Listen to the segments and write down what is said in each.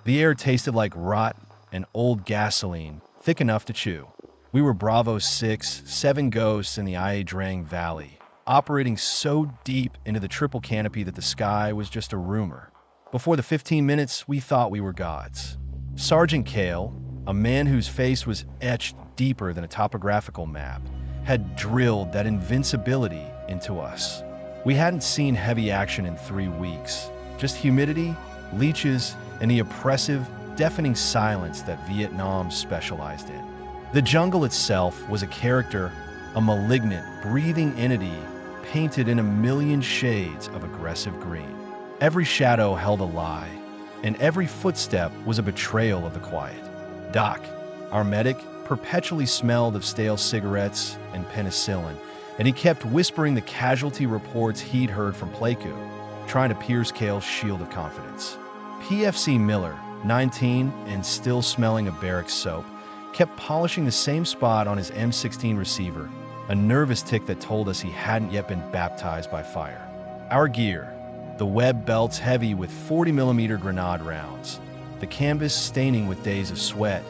The air tasted like rot and old gasoline, thick enough to chew. We were Bravo 6, 7 ghosts in the Ia Drang Valley, operating so deep into the triple canopy that the sky was just a rumor. Before the 15 minutes, we thought we were gods. Sergeant Kale, a man whose face was etched deeper than a topographical map, had drilled that invincibility into us. We hadn't seen heavy action in 3 weeks, just humidity, leeches, and the oppressive, deafening silence that Vietnam specialized in. The jungle itself was a character, a malignant, breathing entity painted in a million shades of aggressive green. Every shadow held a lie, and every footstep was a betrayal of the quiet. Doc, our medic, perpetually smelled of stale cigarettes and penicillin, and he kept whispering the casualty reports he'd heard from Pleiku, trying to pierce Kale's shield of confidence. PFC Miller, 19 and still smelling of barracks soap, kept polishing the same spot on his M16 receiver, a nervous tick that told us he hadn't yet been baptized by fire. Our gear, the web belts heavy with 40mm grenade rounds, the canvas staining with days of sweat,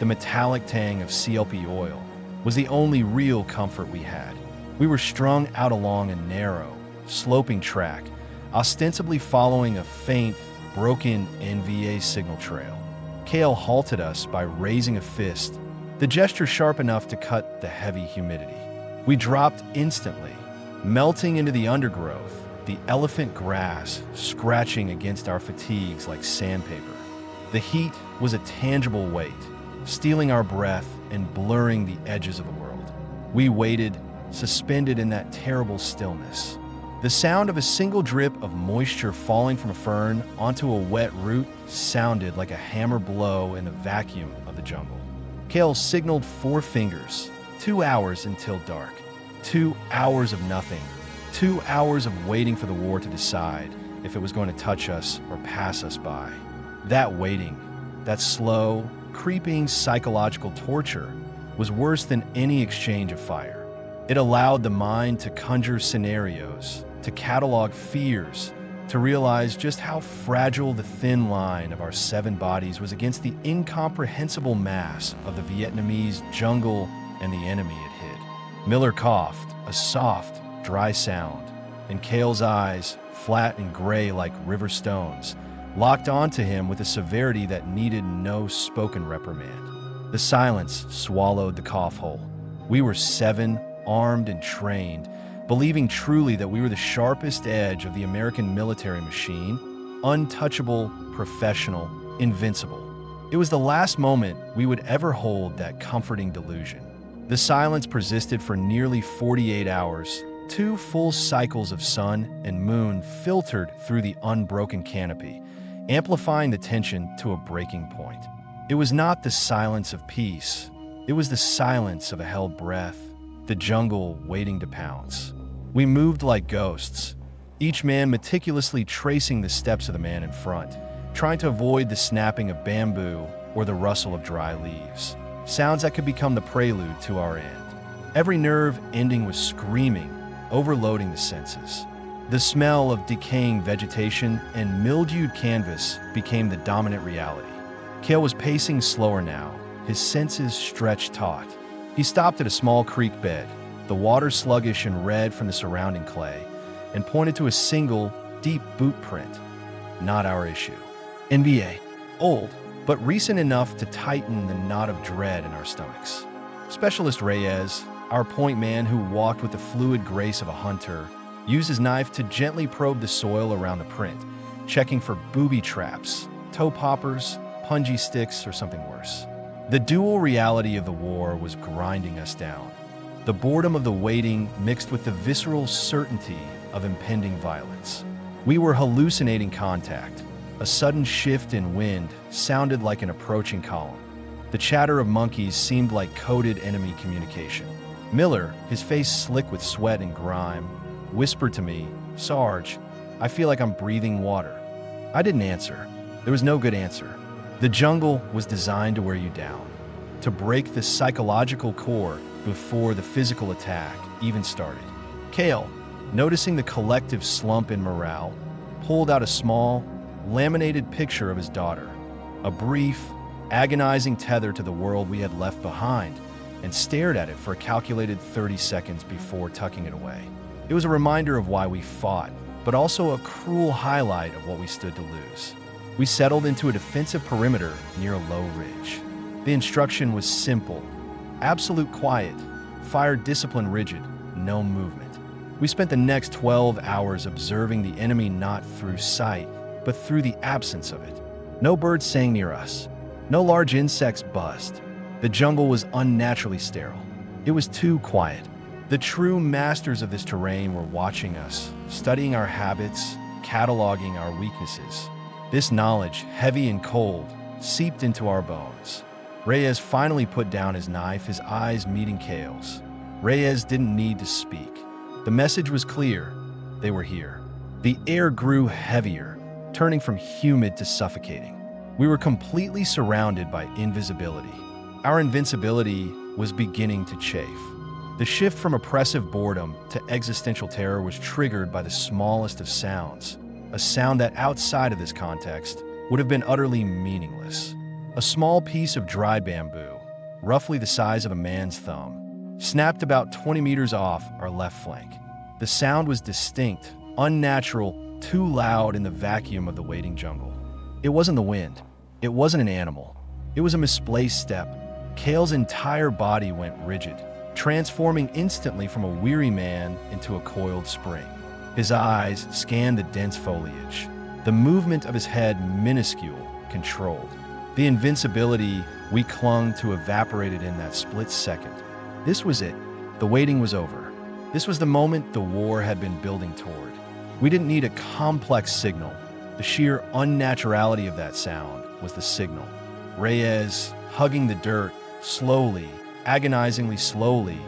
the metallic tang of CLP oil, was the only real comfort we had. We were strung out along a narrow, sloping track, ostensibly following a faint, broken NVA signal trail. Kale halted us by raising a fist, the gesture sharp enough to cut the heavy humidity. We dropped instantly, melting into the undergrowth, the elephant grass scratching against our fatigues like sandpaper. The heat was a tangible weight, stealing our breath and blurring the edges of the world. We waited, suspended in that terrible stillness. The sound of a single drip of moisture falling from a fern onto a wet root sounded like a hammer blow in the vacuum of the jungle. Kale signaled 4 fingers, 2 hours until dark. 2 hours of nothing. 2 hours of waiting for the war to decide if it was going to touch us or pass us by. That waiting, that slow, creeping psychological torture, was worse than any exchange of fire. It allowed the mind to conjure scenarios, to catalog fears, to realize just how fragile the thin line of our 7 bodies was against the incomprehensible mass of the Vietnamese jungle and the enemy it hid. Miller coughed, a soft, dry sound, and Kale's eyes, flat and gray like river stones, locked onto him with a severity that needed no spoken reprimand. The silence swallowed the cough hole. We were 7, armed and trained, believing truly that we were the sharpest edge of the American military machine, untouchable, professional, invincible. It was the last moment we would ever hold that comforting delusion. The silence persisted for nearly 48 hours. 2 full cycles of sun and moon filtered through the unbroken canopy, amplifying the tension to a breaking point. It was not the silence of peace. It was the silence of a held breath, the jungle waiting to pounce. We moved like ghosts, each man meticulously tracing the steps of the man in front, trying to avoid the snapping of bamboo or the rustle of dry leaves, sounds that could become the prelude to our end. Every nerve ending was screaming, overloading the senses. The smell of decaying vegetation and mildewed canvas became the dominant reality. Kale was pacing slower now, his senses stretched taut. He stopped at a small creek bed, the water sluggish and red from the surrounding clay, and pointed to a single, deep boot print. Not our issue. NBA. Old, but recent enough to tighten the knot of dread in our stomachs. Specialist Reyes, our point man who walked with the fluid grace of a hunter, used his knife to gently probe the soil around the print, checking for booby traps, toe poppers, punji sticks, or something worse. The dual reality of the war was grinding us down. The boredom of the waiting mixed with the visceral certainty of impending violence. We were hallucinating contact. A sudden shift in wind sounded like an approaching column. The chatter of monkeys seemed like coded enemy communication. Miller, his face slick with sweat and grime, whispered to me, "Sarge, I feel like I'm breathing water." I didn't answer. There was no good answer. The jungle was designed to wear you down, to break the psychological core before the physical attack even started. Kale, noticing the collective slump in morale, pulled out a small, laminated picture of his daughter. a brief, agonizing tether to the world we had left behind, and stared at it for a calculated 30 seconds before tucking it away. It was a reminder of why we fought, but also a cruel highlight of what we stood to lose. We settled into a defensive perimeter near a low ridge. The instruction was simple: absolute quiet, fire discipline rigid, no movement. We spent the next 12 hours observing the enemy not through sight, but through the absence of it. No birds sang near us. No large insects buzzed. The jungle was unnaturally sterile. It was too quiet. The true masters of this terrain were watching us, studying our habits, cataloging our weaknesses. This knowledge, heavy and cold, seeped into our bones. Reyes finally put down his knife, his eyes meeting Kale's. Reyes didn't need to speak. The message was clear. They were here. The air grew heavier, turning from humid to suffocating. We were completely surrounded by invisibility. Our invincibility was beginning to chafe. The shift from oppressive boredom to existential terror was triggered by the smallest of sounds, a sound that outside of this context would have been utterly meaningless. A small piece of dry bamboo, roughly the size of a man's thumb, snapped about 20 meters off our left flank. The sound was distinct, unnatural, too loud in the vacuum of the waiting jungle. It wasn't the wind. It wasn't an animal. It was a misplaced step. Kale's entire body went rigid, transforming instantly from a weary man into a coiled spring. His eyes scanned the dense foliage, the movement of his head minuscule, controlled. The invincibility we clung to evaporated in that split second. This was it. The waiting was over. This was the moment the war had been building toward. We didn't need a complex signal. The sheer unnaturality of that sound was the signal. Reyes, hugging the dirt, slowly, agonizingly slowly,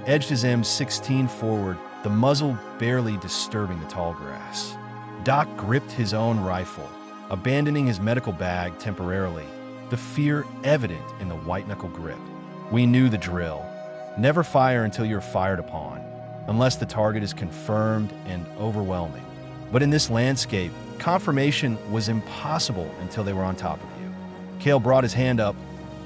edged his M16 forward, the muzzle barely disturbing the tall grass. Doc gripped his own rifle, abandoning his medical bag temporarily, the fear evident in the white-knuckle grip. We knew the drill. Never fire until you're fired upon, unless the target is confirmed and overwhelming. But in this landscape, confirmation was impossible until they were on top of you. Kale brought his hand up,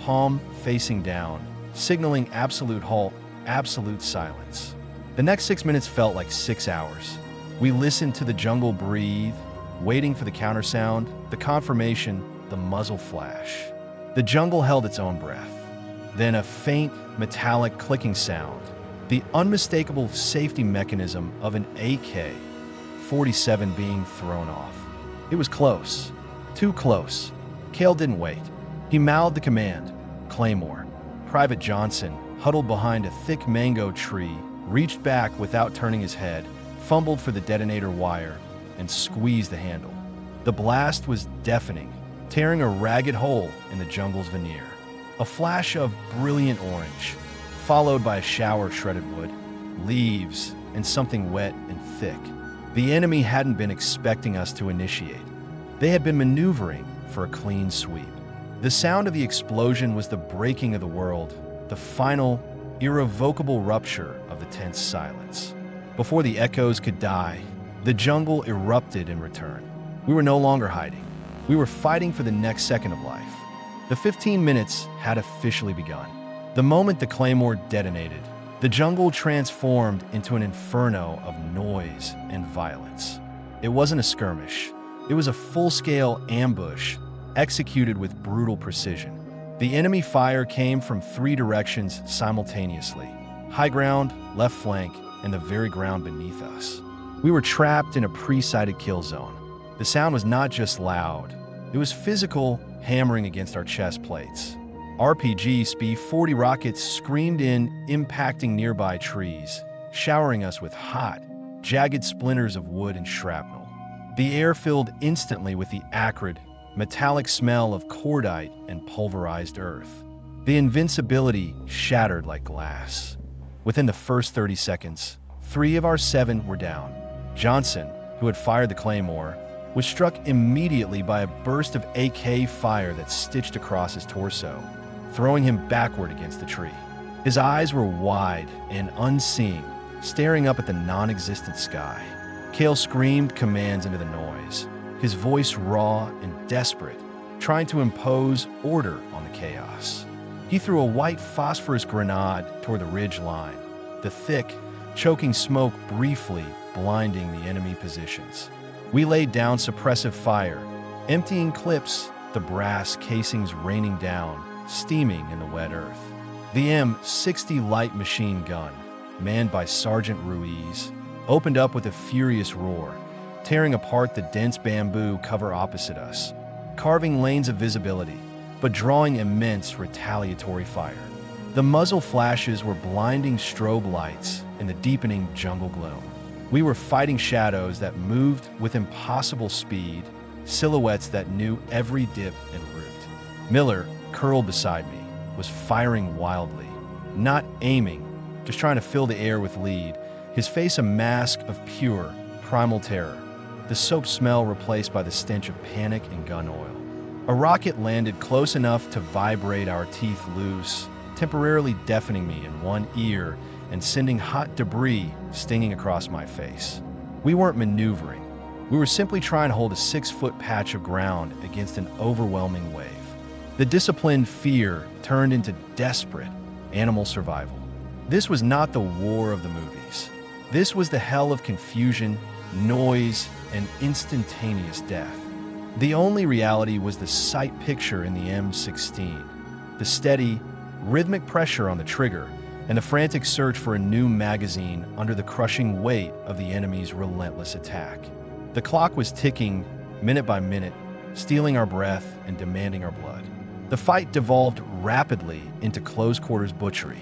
palm facing down, signaling absolute halt, absolute silence. The next 6 minutes felt like 6 hours. We listened to the jungle breathe, waiting for the countersound, the confirmation, the muzzle flash. The jungle held its own breath. Then a faint, metallic clicking sound, the unmistakable safety mechanism of an AK-47 being thrown off. It was close. Too close. Kale didn't wait. He mouthed the command. Claymore. Private Johnson, huddled behind a thick mango tree, reached back without turning his head, fumbled for the detonator wire, and squeezed the handle. The blast was deafening, tearing a ragged hole in the jungle's veneer. A flash of brilliant orange, followed by a shower of shredded wood, leaves, and something wet and thick. The enemy hadn't been expecting us to initiate. They had been maneuvering for a clean sweep. The sound of the explosion was the breaking of the world, the final, irrevocable rupture of the tense silence. Before the echoes could die, the jungle erupted in return. We were no longer hiding. We were fighting for the next second of life. The 15 minutes had officially begun. The moment the Claymore detonated, the jungle transformed into an inferno of noise and violence. It wasn't a skirmish. It was a full-scale ambush executed with brutal precision. The enemy fire came from 3 directions simultaneously: high ground, left flank, and the very ground beneath us. We were trapped in a pre-sighted kill zone. The sound was not just loud. It was physical, hammering against our chest plates. RPG SP-40 rockets screamed in, impacting nearby trees, showering us with hot, jagged splinters of wood and shrapnel. The air filled instantly with the acrid, metallic smell of cordite and pulverized earth. The invincibility shattered like glass. Within the first 30 seconds, 3 of our 7 were down. Johnson, who had fired the Claymore, was struck immediately by a burst of AK fire that stitched across his torso, throwing him backward against the tree. His eyes were wide and unseeing, staring up at the non-existent sky. Kale screamed commands into the noise, his voice raw and desperate. trying to impose order on the chaos. He threw a white phosphorus grenade toward the ridge line, the thick, choking smoke briefly blinding the enemy positions. We laid down suppressive fire, emptying clips, the brass casings raining down, steaming in the wet earth. The M60 light machine gun, manned by Sergeant Ruiz, opened up with a furious roar, tearing apart the dense bamboo cover opposite us, carving lanes of visibility, but drawing immense retaliatory fire. The muzzle flashes were blinding strobe lights in the deepening jungle gloom. We were fighting shadows that moved with impossible speed, silhouettes that knew every dip and route. Miller, curled beside me, was firing wildly, not aiming, just trying to fill the air with lead, his face a mask of pure, primal terror, the soap smell replaced by the stench of panic and gun oil. A rocket landed close enough to vibrate our teeth loose, temporarily deafening me in one ear and sending hot debris stinging across my face. We weren't maneuvering. We were simply trying to hold a 6-foot patch of ground against an overwhelming wave. The disciplined fear turned into desperate animal survival. This was not the war of the movies. This was the hell of confusion, noise, and instantaneous death. The only reality was the sight picture in the M16, the steady, rhythmic pressure on the trigger, and the frantic search for a new magazine under the crushing weight of the enemy's relentless attack. The clock was ticking, minute by minute, stealing our breath and demanding our blood. The fight devolved rapidly into close-quarters butchery.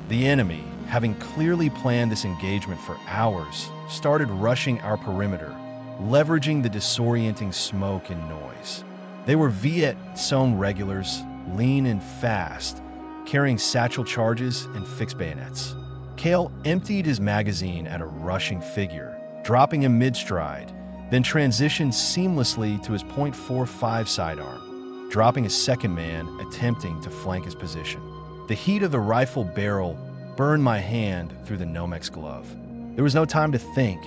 The enemy, having clearly planned this engagement for hours, started rushing our perimeter, leveraging the disorienting smoke and noise. They were Viet Cong regulars, lean and fast, carrying satchel charges and fixed bayonets. Kale emptied his magazine at a rushing figure, dropping him mid-stride, then transitioned seamlessly to his .45 sidearm, dropping a second man attempting to flank his position. The heat of the rifle barrel burned my hand through the Nomex glove. There was no time to think,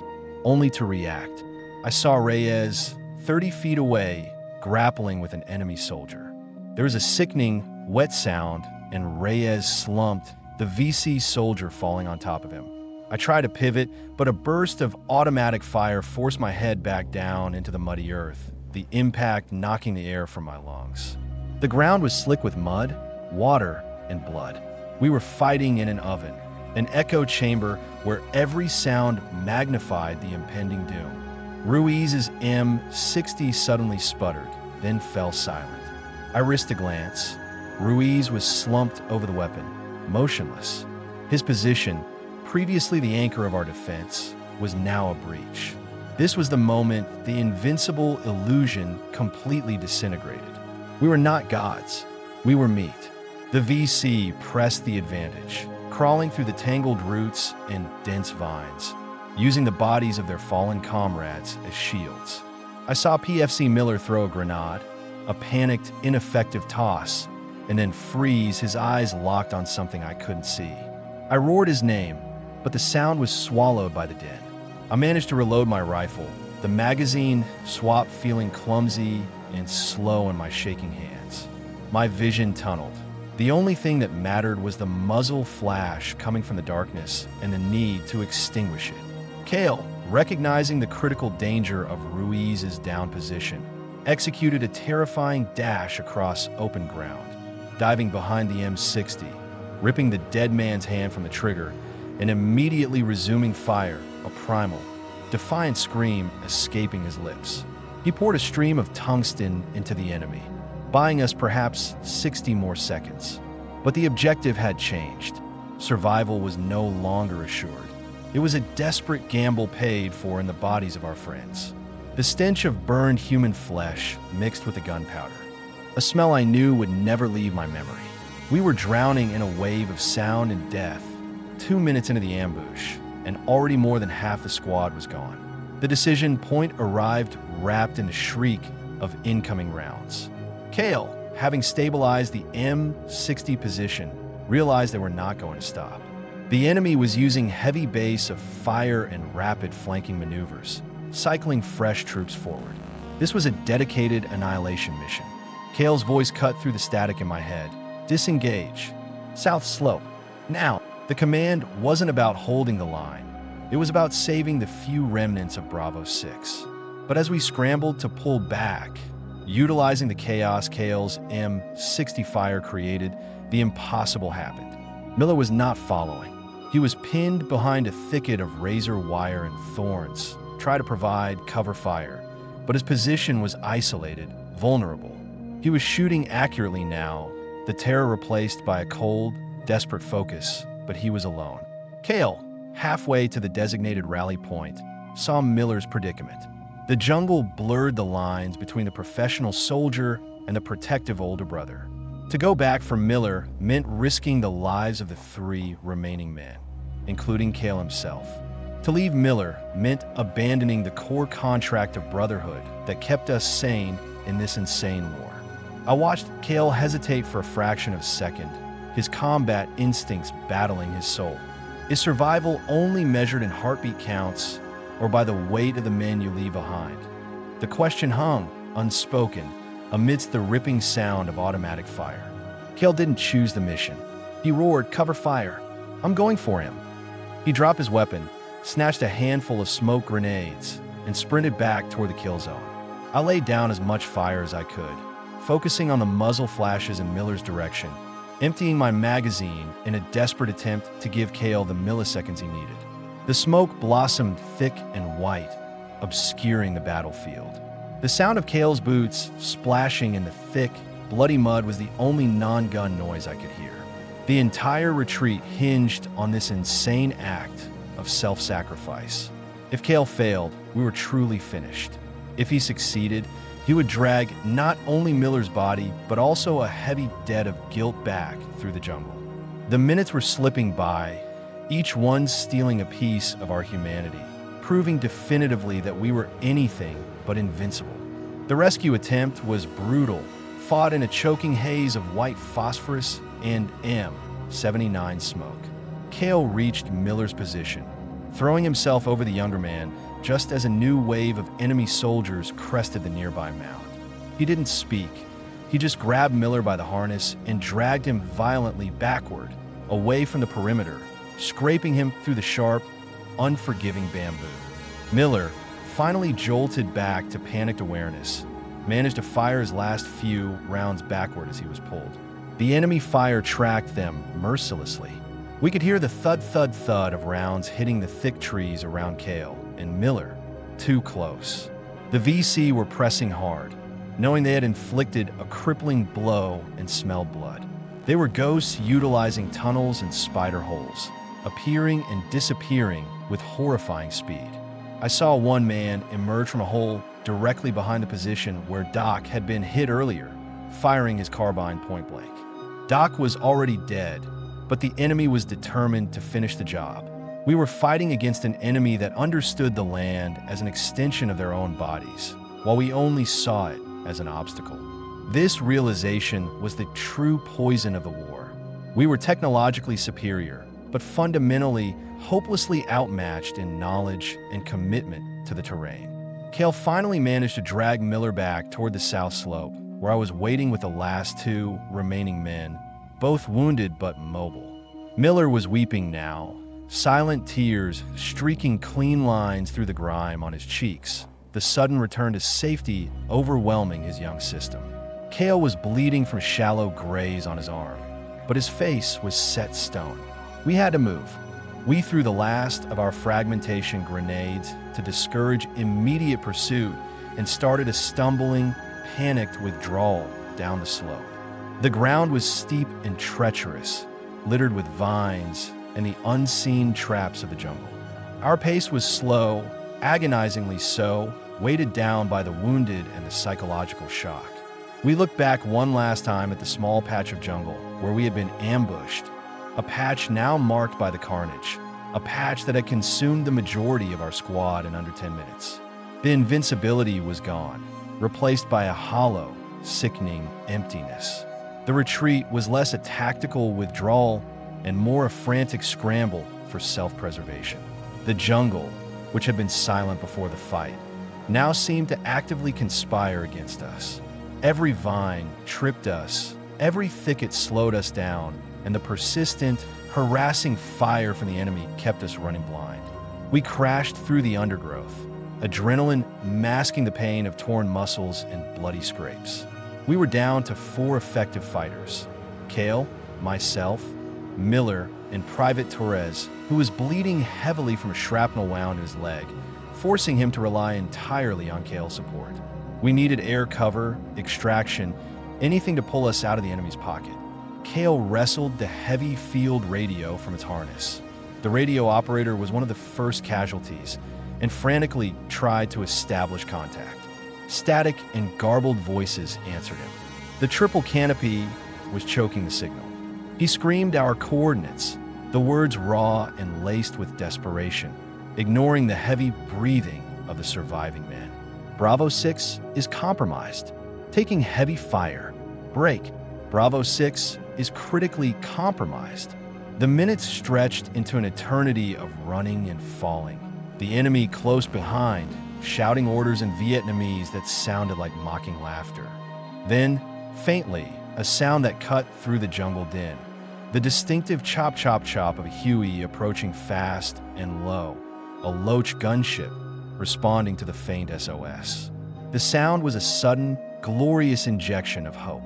only to react. I saw Reyes, 30 feet away, grappling with an enemy soldier. There was a sickening, wet sound, and Reyes slumped, the VC soldier falling on top of him. I tried to pivot, but a burst of automatic fire forced my head back down into the muddy earth, the impact knocking the air from my lungs. The ground was slick with mud, water, and blood. We were fighting in an oven, an echo chamber where every sound magnified the impending doom. Ruiz's M60 suddenly sputtered, then fell silent. I risked a glance. Ruiz was slumped over the weapon, motionless. His position, previously the anchor of our defense, was now a breach. This was the moment the invincible illusion completely disintegrated. We were not gods. We were meat. The VC pressed the advantage, crawling through the tangled roots and dense vines, using the bodies of their fallen comrades as shields. I saw PFC Miller throw a grenade, a panicked, ineffective toss, and then freeze, his eyes locked on something I couldn't see. I roared his name, but the sound was swallowed by the din. I managed to reload my rifle, the magazine swap feeling clumsy and slow in my shaking hands. My vision tunneled. The only thing that mattered was the muzzle flash coming from the darkness and the need to extinguish it. Kale, recognizing the critical danger of Ruiz's down position, executed a terrifying dash across open ground, diving behind the M60, ripping the dead man's hand from the trigger, and immediately resuming fire, a primal, defiant scream escaping his lips. He poured a stream of tungsten into the enemy, buying us perhaps 60 more seconds. But the objective had changed. Survival was no longer assured. It was a desperate gamble paid for in the bodies of our friends. The stench of burned human flesh mixed with the gunpowder, a smell I knew would never leave my memory. We were drowning in a wave of sound and death, 2 minutes into the ambush, and already more than half the squad was gone. The decision point arrived wrapped in a shriek of incoming rounds. Kale, having stabilized the M60 position, realized they were not going to stop. The enemy was using heavy base of fire and rapid flanking maneuvers, cycling fresh troops forward. This was a dedicated annihilation mission. Kale's voice cut through the static in my head. Disengage. South slope. Now, the command wasn't about holding the line. It was about saving the few remnants of Bravo 6. But as we scrambled to pull back, utilizing the chaos Kale's M60 fire created, the impossible happened. Miller was not following. He was pinned behind a thicket of razor wire and thorns, trying to provide cover fire, but his position was isolated, vulnerable. He was shooting accurately now, the terror replaced by a cold, desperate focus, but he was alone. Kale, halfway to the designated rally point, saw Miller's predicament. The jungle blurred the lines between the professional soldier and the protective older brother. To go back for Miller meant risking the lives of the 3 remaining men, including Kale himself. To leave Miller meant abandoning the core contract of Brotherhood that kept us sane in this insane war. I watched Kale hesitate for a fraction of a second, his combat instincts battling his soul. Is survival only measured in heartbeat counts or by the weight of the men you leave behind? The question hung, unspoken, amidst the ripping sound of automatic fire. Kale didn't choose the mission. He roared, "Cover fire! I'm going for him!" He dropped his weapon, snatched a handful of smoke grenades, and sprinted back toward the kill zone. I laid down as much fire as I could, focusing on the muzzle flashes in Miller's direction, emptying my magazine in a desperate attempt to give Kale the milliseconds he needed. The smoke blossomed thick and white, obscuring the battlefield. The sound of Kale's boots splashing in the thick, bloody mud was the only non-gun noise I could hear. The entire retreat hinged on this insane act of self-sacrifice. If Kale failed, we were truly finished. If he succeeded, he would drag not only Miller's body, but also a heavy debt of guilt back through the jungle. The minutes were slipping by, each one stealing a piece of our humanity, proving definitively that we were anything but invincible. The rescue attempt was brutal, fought in a choking haze of white phosphorus and M79 smoke. Kale reached Miller's position, throwing himself over the younger man just as a new wave of enemy soldiers crested the nearby mound. He didn't speak. He just grabbed Miller by the harness and dragged him violently backward, away from the perimeter, scraping him through the sharp, unforgiving bamboo. Miller, finally jolted back to panicked awareness, managed to fire his last few rounds backward as he was pulled. The enemy fire tracked them mercilessly. We could hear the thud-thud-thud of rounds hitting the thick trees around Kale and Miller, too close. The VC were pressing hard, knowing they had inflicted a crippling blow and smelled blood. They were ghosts utilizing tunnels and spider holes, appearing and disappearing with horrifying speed. I saw one man emerge from a hole directly behind the position where Doc had been hit earlier, firing his carbine point blank. Doc was already dead, but the enemy was determined to finish the job. We were fighting against an enemy that understood the land as an extension of their own bodies, while we only saw it as an obstacle. This realization was the true poison of the war. We were technologically superior, but fundamentally, hopelessly outmatched in knowledge and commitment to the terrain. Kale finally managed to drag Miller back toward the south slope, where I was waiting with the last 2 remaining men, both wounded but mobile. Miller was weeping now, silent tears streaking clean lines through the grime on his cheeks, the sudden return to safety overwhelming his young system. Kale was bleeding from shallow graze on his arm, but his face was set stone. We had to move. We threw the last of our fragmentation grenades to discourage immediate pursuit and started a stumbling, panicked withdrawal down the slope. The ground was steep and treacherous, littered with vines and the unseen traps of the jungle. Our pace was slow, agonizingly so, weighted down by the wounded and the psychological shock. We looked back one last time at the small patch of jungle where we had been ambushed, a patch now marked by the carnage, a patch that had consumed the majority of our squad in under 10 minutes. The invincibility was gone, replaced by a hollow, sickening emptiness. The retreat was less a tactical withdrawal and more a frantic scramble for self-preservation. The jungle, which had been silent before the fight, now seemed to actively conspire against us. Every vine tripped us, every thicket slowed us down, and the persistent, harassing fire from the enemy kept us running blind. We crashed through the undergrowth, adrenaline masking the pain of torn muscles and bloody scrapes. We were down to 4 effective fighters: Kale, myself, Miller, and Private Torres, who was bleeding heavily from a shrapnel wound in his leg, forcing him to rely entirely on Kale's support. We needed air cover, extraction, anything to pull us out of the enemy's pocket. Kale wrestled the heavy field radio from its harness. The radio operator was one of the first casualties and frantically tried to establish contact. Static and garbled voices answered him. The triple canopy was choking the signal. He screamed our coordinates, the words raw and laced with desperation, ignoring the heavy breathing of the surviving men. Bravo 6 is compromised, taking heavy fire. Break. Bravo 6 is critically compromised. The minutes stretched into an eternity of running and falling. The enemy close behind, shouting orders in Vietnamese that sounded like mocking laughter. Then, faintly, a sound that cut through the jungle din. The distinctive chop chop chop of a Huey approaching fast and low. A Loach gunship responding to the faint SOS. The sound was a sudden, glorious injection of hope.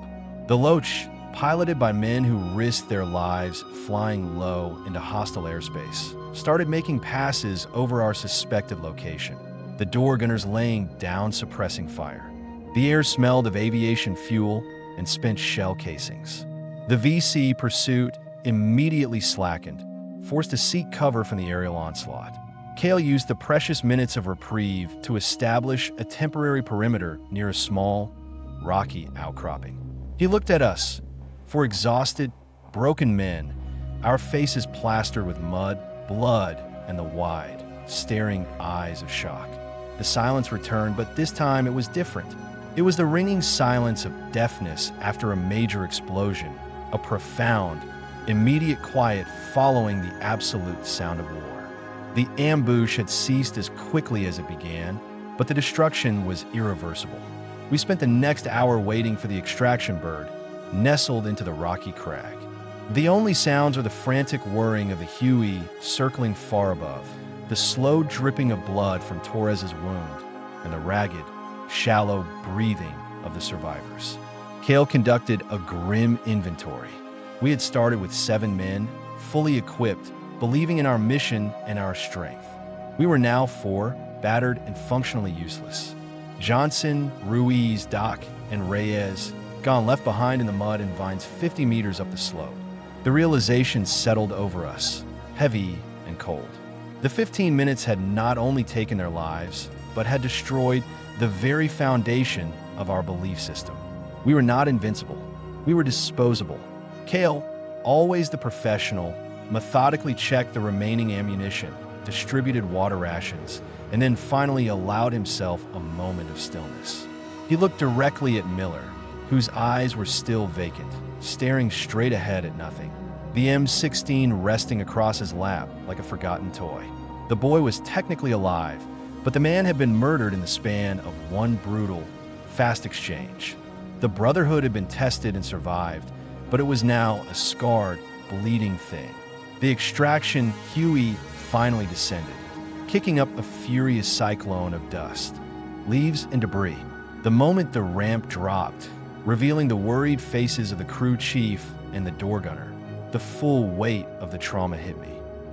The Loach, piloted by men who risked their lives flying low into hostile airspace, started making passes over our suspected location, the door gunners laying down suppressing fire. The air smelled of aviation fuel and spent shell casings. The VC pursuit immediately slackened, forced to seek cover from the aerial onslaught. Kale used the precious minutes of reprieve to establish a temporary perimeter near a small, rocky outcropping. He looked at us, four exhausted, broken men, our faces plastered with mud, blood, and the wide, staring eyes of shock. The silence returned, but this time it was different. It was the ringing silence of deafness after a major explosion, a profound, immediate quiet following the absolute sound of war. The ambush had ceased as quickly as it began, but the destruction was irreversible. We spent the next hour waiting for the extraction bird, nestled into the rocky crag. The only sounds were the frantic whirring of the Huey circling far above, the slow dripping of blood from Torres's wound, and the ragged, shallow breathing of the survivors. Kale conducted a grim inventory. We had started with 7 men, fully equipped, believing in our mission and our strength. We were now 4, battered and functionally useless. Johnson, Ruiz, Doc, and Reyes gone left behind in the mud and vines 50 meters up the slope. The realization settled over us, heavy and cold. The 15 minutes had not only taken their lives, but had destroyed the very foundation of our belief system. We were not invincible. We were disposable. Kale, always the professional, methodically checked the remaining ammunition, distributed water rations, and then finally allowed himself a moment of stillness. He looked directly at Miller, whose eyes were still vacant, staring straight ahead at nothing. The M16 resting across his lap like a forgotten toy. The boy was technically alive, but the man had been murdered in the span of one brutal, fast exchange. The Brotherhood had been tested and survived, but it was now a scarred, bleeding thing. The extraction Huey finally descended, kicking up a furious cyclone of dust, leaves, and debris. The moment the ramp dropped, revealing the worried faces of the crew chief and the door gunner, the full weight of the trauma hit me.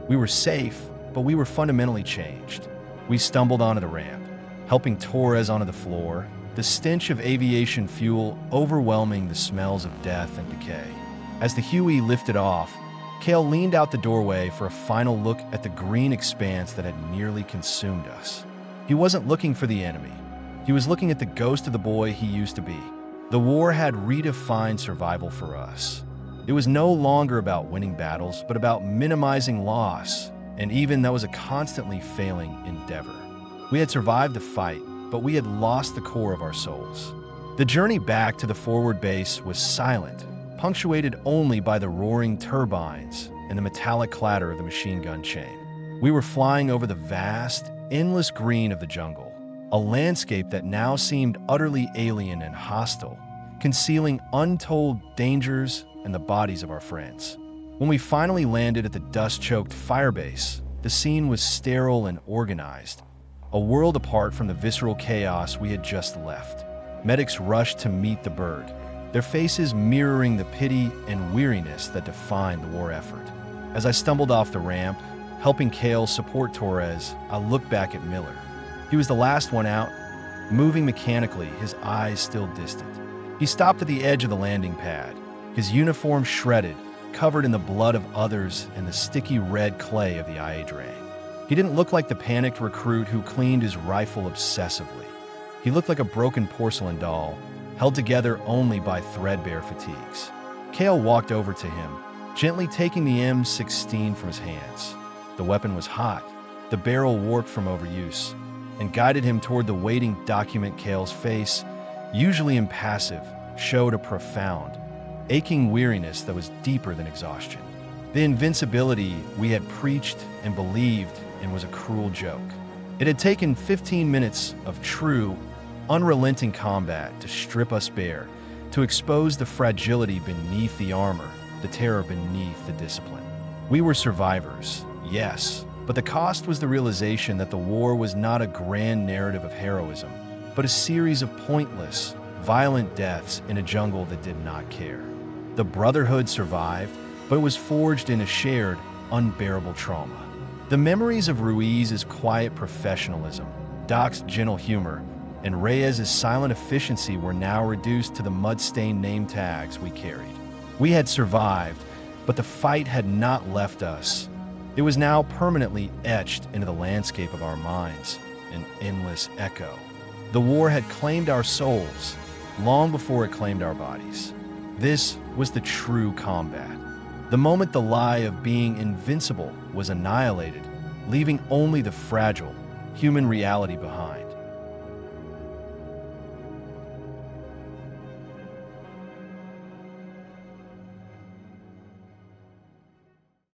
We were safe, but we were fundamentally changed. We stumbled onto the ramp, helping Torres onto the floor, the stench of aviation fuel overwhelming the smells of death and decay. As the Huey lifted off, Kale leaned out the doorway for a final look at the green expanse that had nearly consumed us. He wasn't looking for the enemy. He was looking at the ghost of the boy he used to be. The war had redefined survival for us. It was no longer about winning battles, but about minimizing loss, and even that was a constantly failing endeavor. We had survived the fight, but we had lost the core of our souls. The journey back to the forward base was silent, punctuated only by the roaring turbines and the metallic clatter of the machine gun chain. We were flying over the vast, endless green of the jungle, a landscape that now seemed utterly alien and hostile, concealing untold dangers and the bodies of our friends. When we finally landed at the dust-choked firebase, the scene was sterile and organized, a world apart from the visceral chaos we had just left. Medics rushed to meet the bird, their faces mirroring the pity and weariness that defined the war effort. As I stumbled off the ramp, helping Kale support Torres, I looked back at Miller. He was the last one out, moving mechanically, his eyes still distant. He stopped at the edge of the landing pad, his uniform shredded, covered in the blood of others and the sticky red clay of the Ia Drang. He didn't look like the panicked recruit who cleaned his rifle obsessively. He looked like a broken porcelain doll, held together only by threadbare fatigues. Kale walked over to him, gently taking the M16 from his hands. The weapon was hot, the barrel warped from overuse, and guided him toward the waiting document. Kale's face, usually impassive, showed a profound, aching weariness that was deeper than exhaustion. The invincibility we had preached and believed in was a cruel joke. It had taken 15 minutes of true, unrelenting combat to strip us bare, to expose the fragility beneath the armor, the terror beneath the discipline. We were survivors, yes, but the cost was the realization that the war was not a grand narrative of heroism, but a series of pointless, violent deaths in a jungle that did not care. The Brotherhood survived, but it was forged in a shared, unbearable trauma. The memories of Ruiz's quiet professionalism, Doc's gentle humor, and Reyes's silent efficiency were now reduced to the mud-stained name tags we carried. We had survived, but the fight had not left us. It was now permanently etched into the landscape of our minds, an endless echo. The war had claimed our souls, long before it claimed our bodies. This was the true combat. The moment the lie of being invincible was annihilated, leaving only the fragile, human reality behind.